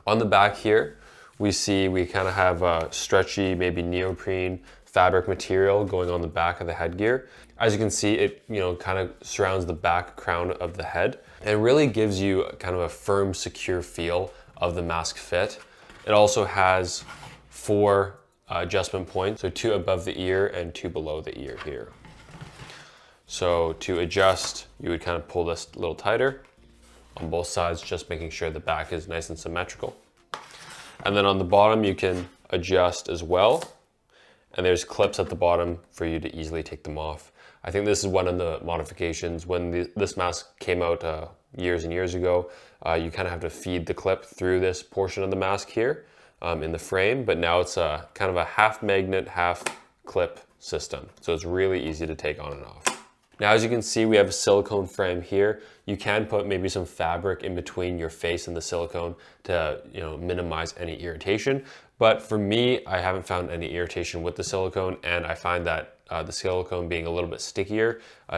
On the back here, we kind of have a stretchy, maybe neoprene fabric material going on the back of the headgear. As you can see, it kind of surrounds the back crown of the head and really gives you kind of a firm, secure feel of the mask fit. It also has 4 adjustment points, so 2 above the ear and 2 below the ear here. So to adjust, you would kind of pull this a little tighter on both sides, just making sure the back is nice and symmetrical. And then on the bottom, you can adjust as well. And there's clips at the bottom for you to easily take them off. I think this is one of the modifications. When this mask came out years and years ago, you kind of have to feed the clip through this portion of the mask here in the frame, but now it's a kind of a half magnet, half clip system. So it's really easy to take on and off. Now, as you can see, we have a silicone frame here. You can put maybe some fabric in between your face and the silicone to minimize any irritation. But for me, I haven't found any irritation with the silicone, and I find that the silicone being a little bit stickier